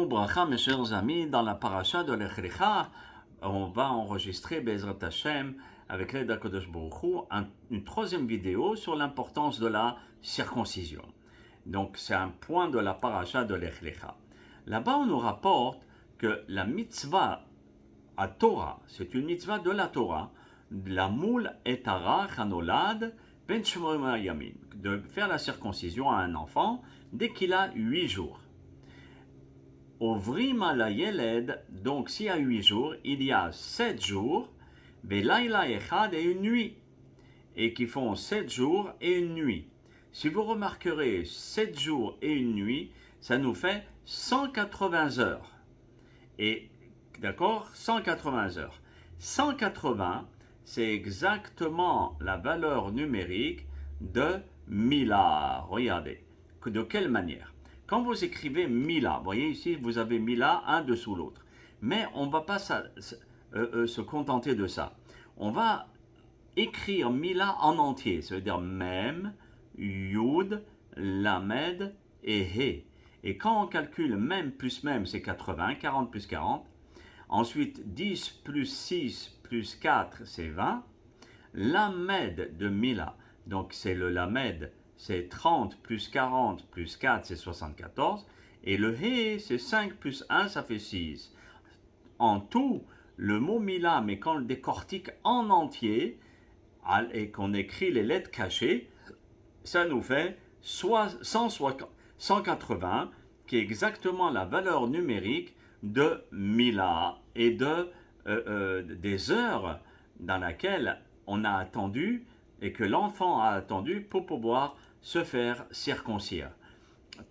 Ubracha, mes chers amis, dans la paracha de Lech Lecha, on va enregistrer Bezrat Hashem avec l'aide d'Akadosh Baruch Hu, une troisième vidéo sur l'importance de la circoncision. Donc c'est un point de la paracha de Lech Lecha. Là-bas on nous rapporte que la mitzvah à Torah, c'est une mitzvah de la Torah, la moule et tara chanolad ben shmorim yamin, de faire la circoncision à un enfant dès qu'il a 8 jours. Ovrim ala yeled, donc s'il y a 8 jours, il y a 7 jours, belayla echad et une nuit, et qui font 7 jours et une nuit. Si vous remarquerez 7 jours et une nuit, ça nous fait 180 heures. Et d'accord, 180 heures. 180, c'est exactement la valeur numérique de Mila. Regardez, de quelle manière? Quand vous écrivez Mila, vous voyez ici, vous avez Mila un dessous l'autre. Mais on ne va pas se contenter de ça. On va écrire Mila en entier, ça veut dire Mem, Yud, Lamed et He. Et quand on calcule Mem plus Mem, c'est 80, 40 plus 40. Ensuite, 10 plus 6 plus 4, c'est 20. Lamed de Mila, donc c'est le Lamed, c'est 30 plus 40 plus 4, c'est 74. Et le He, c'est 5 plus 1, ça fait 6. En tout, le mot Mila, mais quand on le décortique en entier et qu'on écrit les lettres cachées, ça nous fait 180, qui est exactement la valeur numérique de Mila et des heures dans lesquelles on a attendu et que l'enfant a attendu pour pouvoir se faire circoncire.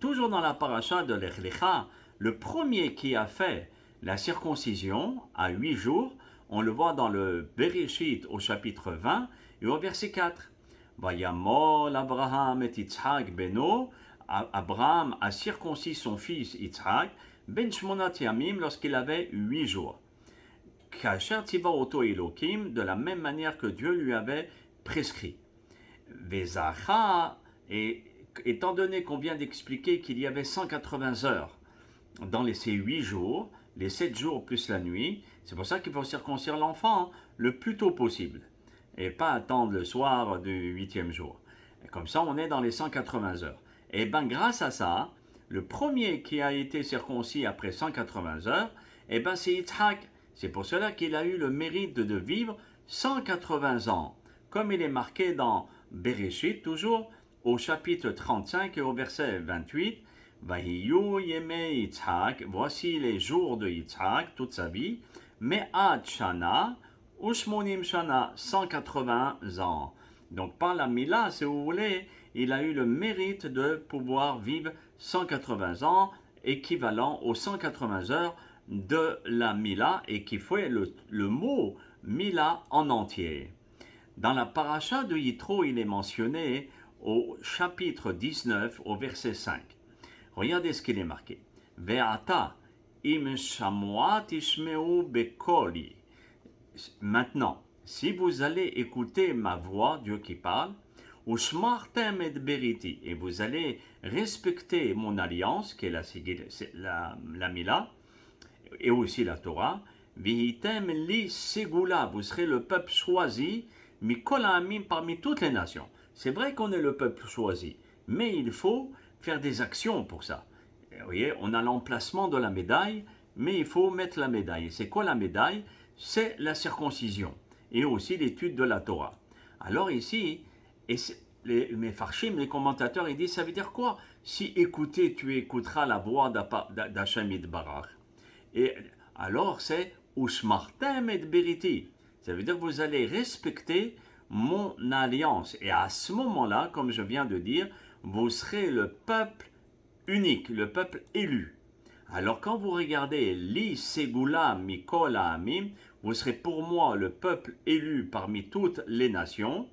Toujours dans la paracha de Lech Lecha, le premier qui a fait la circoncision à 8 jours, on le voit dans le Bereshit au chapitre 20 et au verset 4. Vayamol Abraham et Yitzhak beno, Abraham a circoncis son fils Yitzhak, ben shmonat yamim, lorsqu'il avait 8 jours. Kasher tiva oto Elokim, de la même manière que Dieu lui avait prescrit. Vezacha, et étant donné qu'on vient d'expliquer qu'il y avait 180 heures dans ces 8 jours, les 7 jours plus la nuit, c'est pour ça qu'il faut circoncire l'enfant le plus tôt possible et pas attendre le soir du 8e jour. Et comme ça, on est dans les 180 heures. Et bien, grâce à ça, le premier qui a été circoncis après 180 heures, c'est Yitzhak. C'est pour cela qu'il a eu le mérite de vivre 180 ans. Comme il est marqué dans Bereshit, toujours au chapitre 35 et au verset 28, Vahiyu yemei Yitzhak, voici les jours de Yitzhak, toute sa vie, Me'at shana, Ushmonim shana, 180 ans. Donc par la Mila, si vous voulez, il a eu le mérite de pouvoir vivre 180 ans, équivalent aux 180 heures de la Mila, et qui fait le mot Mila en entier. Dans la paracha de Yitro, il est mentionné au chapitre 19, au verset 5. Regardez ce qu'il est marqué. Ve'ata im shamoa tishmeu bekoli. Maintenant, si vous allez écouter ma voix, Dieu qui parle, ou shmartem et beriti, et vous allez respecter mon alliance, qui est la Mila, et aussi la Torah, vihitem li segula, vous serez le peuple choisi, mikol ha'amim, parmi toutes les nations. C'est vrai qu'on est le peuple choisi, mais il faut faire des actions pour ça. Et vous voyez, on a l'emplacement de la médaille, mais il faut mettre la médaille. Et c'est quoi la médaille? C'est la circoncision et aussi l'étude de la Torah. Alors ici, les Mefarshim, les commentateurs, ils disent, ça veut dire quoi? Si écouter, tu écouteras la voix d'Hashem Yitbarach. Et alors c'est Ushmartem et Beriti. Ça veut dire que vous allez respecter mon alliance. Et à ce moment-là, comme je viens de dire, vous serez le peuple unique, le peuple élu. Alors quand vous regardez Li Segula Mikol Ha'amim, vous serez pour moi le peuple élu parmi toutes les nations.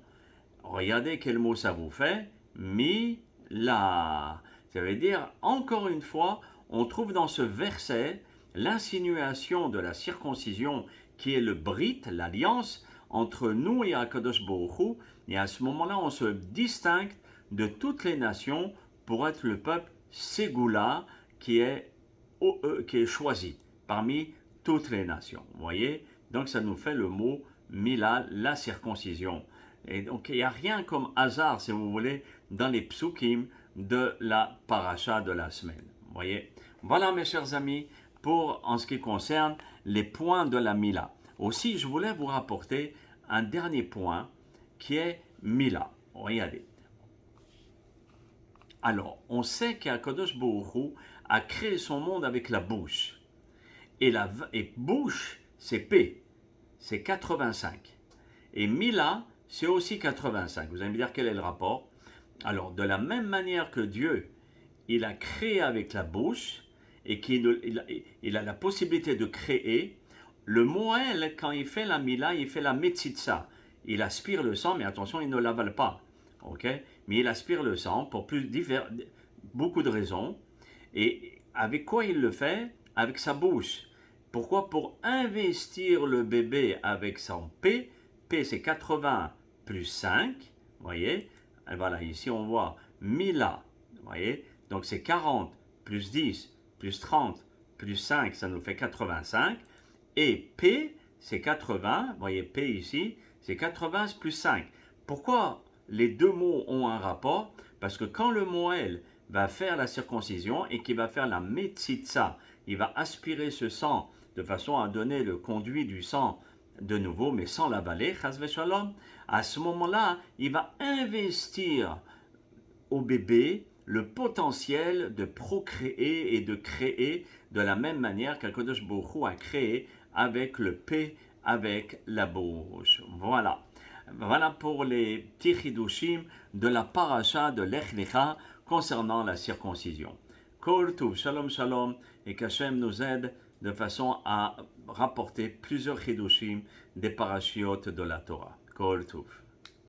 Regardez quel mot ça vous fait. Mi-la. Ça veut dire, encore une fois, on trouve dans ce verset l'insinuation de la circoncision qui est le brit, l'alliance entre nous et Akadosh Baruch Hu. Et à ce moment-là, on se distingue de toutes les nations pour être le peuple Segula qui est qui est choisi parmi toutes les nations. Vous voyez? Donc ça nous fait le mot Mila, la circoncision. Et donc il n'y a rien comme hasard, si vous voulez, dans les psukim de la paracha de la semaine. Vous voyez? Voilà mes chers amis, pour en ce qui concerne les points de la Mila. Aussi, je voulais vous rapporter un dernier point qui est Mila. Regardez. Alors, on sait qu'Akadosh Baruch Hu a créé son monde avec la bouche. Et bouche, c'est P, c'est 85. Et Mila, c'est aussi 85. Vous allez me dire quel est le rapport? Alors, de la même manière que Dieu, il a créé avec la bouche et qu'il a la possibilité de créer, le Moël, quand il fait la Mila, il fait la Metzitza. Il aspire le sang, mais attention, il ne l'avale pas. Okay? Mais il aspire le sang pour beaucoup de raisons. Et avec quoi il le fait? Avec sa bouche. Pourquoi? Pour investir le bébé avec son P. P, c'est 80 plus 5. Vous voyez? Et voilà, ici on voit Mila. Vous voyez? Donc c'est 40 plus 10 plus 30 plus 5, ça nous fait 85. Et P, c'est 80. Vous voyez P ici, c'est 80 plus 5. Pourquoi les deux mots ont un rapport? Parce que quand le Moël va faire la circoncision et qu'il va faire la Metzitza, il va aspirer ce sang de façon à donner le conduit du sang de nouveau, mais sans l'avaler, chas v'shalom. À ce moment-là, il va investir au bébé le potentiel de procréer et de créer de la même manière qu'Akadosh Baruch Hu a créé avec le P, avec la bouche. Voilà. Voilà pour les petits chidushim de la paracha de Lech Lecha concernant la circoncision. Kol Tuv, Shalom Shalom, et qu'Hachem nous aide de façon à rapporter plusieurs chidushim des parachiotes de la Torah. Kol Tuv.